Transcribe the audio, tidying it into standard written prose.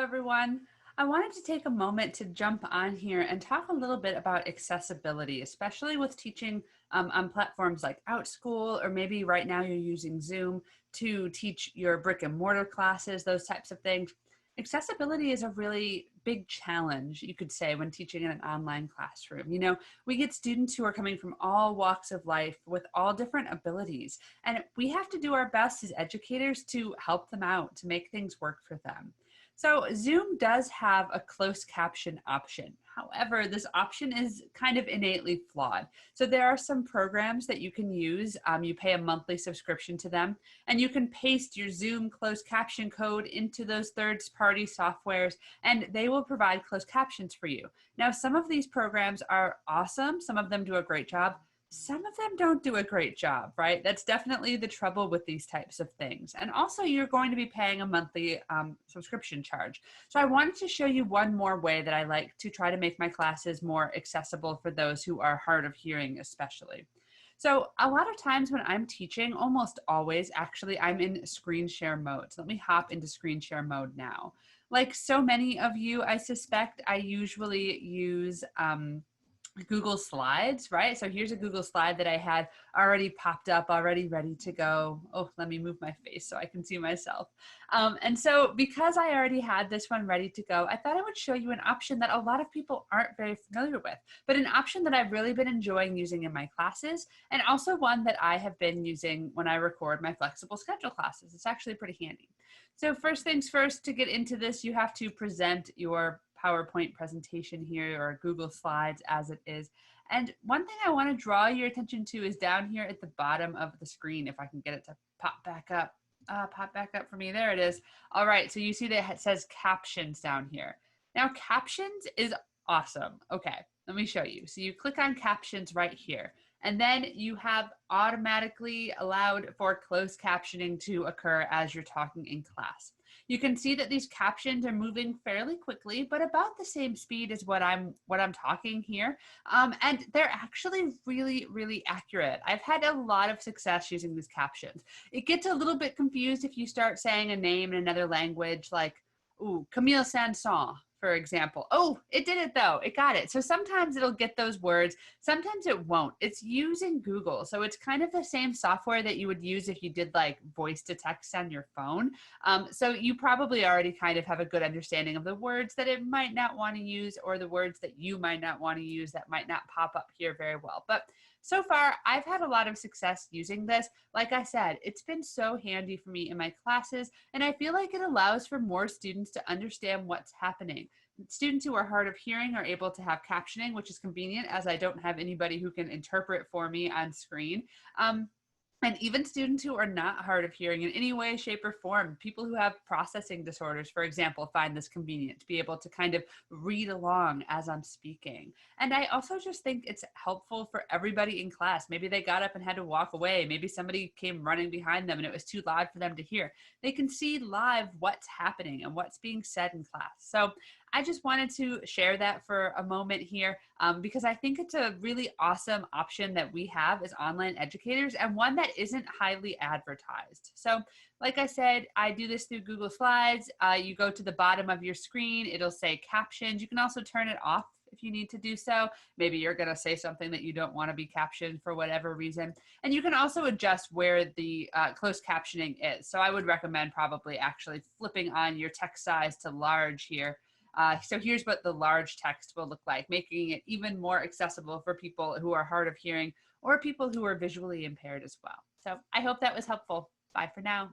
everyone. I wanted to take a moment to jump on here and talk a little bit about accessibility, especially with teaching on platforms like OutSchool, or maybe right now you're using Zoom to teach your brick and mortar classes, those types of things. Accessibility is a really big challenge, you could say, when teaching in an online classroom. You know, we get students who are coming from all walks of life with all different abilities, and we have to do our best as educators to help them out, to make things work for them. So Zoom does have a closed caption option. However, this option is kind of innately flawed. So there are some programs that you can use. You pay a monthly subscription to them, and you can paste your Zoom closed caption code into those third-party softwares, and they will provide closed captions for you. Now, some of these programs are awesome. Some of them do a great job. Some of them don't do a great job, right? That's definitely the trouble with these types of things. And also, you're going to be paying a monthly subscription charge. So I wanted to show you one more way that I like to try to make my classes more accessible for those who are hard of hearing, especially. So a lot of times when I'm teaching, almost always, actually, I'm in screen share mode. So let me hop into screen share mode now. Like so many of you, I suspect, I usually use Google Slides, right? So here's a Google slide that I had already popped up, already ready to go. Oh, let me move my face so I can see myself. And so because I already had this one ready to go, I thought I would show you an option that a lot of people aren't very familiar with, but an option that I've really been enjoying using in my classes, and also one that I have been using when I record my flexible schedule classes. It's actually pretty handy. So first things first, to get into this, you have to present your PowerPoint presentation here, or Google Slides as it is. And one thing I want to draw your attention to is down here at the bottom of the screen, if I can get it to pop back up. Pop back up for me. There it is. All right, so you see that it says Captions down here. Now, Captions is awesome. Okay, let me show you. So you click on Captions right here, and then you have automatically allowed for closed captioning to occur as you're talking in class. You can see that these captions are moving fairly quickly, but about the same speed as what I'm talking here. And they're actually really, really accurate. I've had a lot of success using these captions. It gets a little bit confused if you start saying a name in another language, like, ooh, Camille Sanson, for example. Oh, it did it though. It got it. So sometimes it'll get those words. Sometimes it won't. It's using Google. So it's kind of the same software that you would use if you did like voice to text on your phone. So you probably already kind of have a good understanding of the words that it might not want to use, or the words that you might not want to use that might not pop up here very well. But so far, I've had a lot of success using this. Like I said, it's been so handy for me in my classes, and I feel like it allows for more students to understand what's happening. Students who are hard of hearing are able to have captioning, which is convenient as I don't have anybody who can interpret for me on screen. And even students who are not hard of hearing in any way, shape, or form, people who have processing disorders, for example, find this convenient to be able to kind of read along as I'm speaking. And I also just think it's helpful for everybody in class. Maybe they got up and had to walk away. Maybe somebody came running behind them and it was too loud for them to hear. They can see live what's happening and what's being said in class. So I just wanted to share that for a moment here because I think it's a really awesome option that we have as online educators, and one that isn't highly advertised. So like I said, I do this through Google Slides. You go to the bottom of your screen, it'll say Captions. You can also turn it off if you need to do so. Maybe you're going to say something that you don't want to be captioned for whatever reason. And you can also adjust where the closed captioning is. So I would recommend probably actually flipping on your text size to large here. So here's what the large text will look like, making it even more accessible for people who are hard of hearing or people who are visually impaired as well. So I hope that was helpful. Bye for now.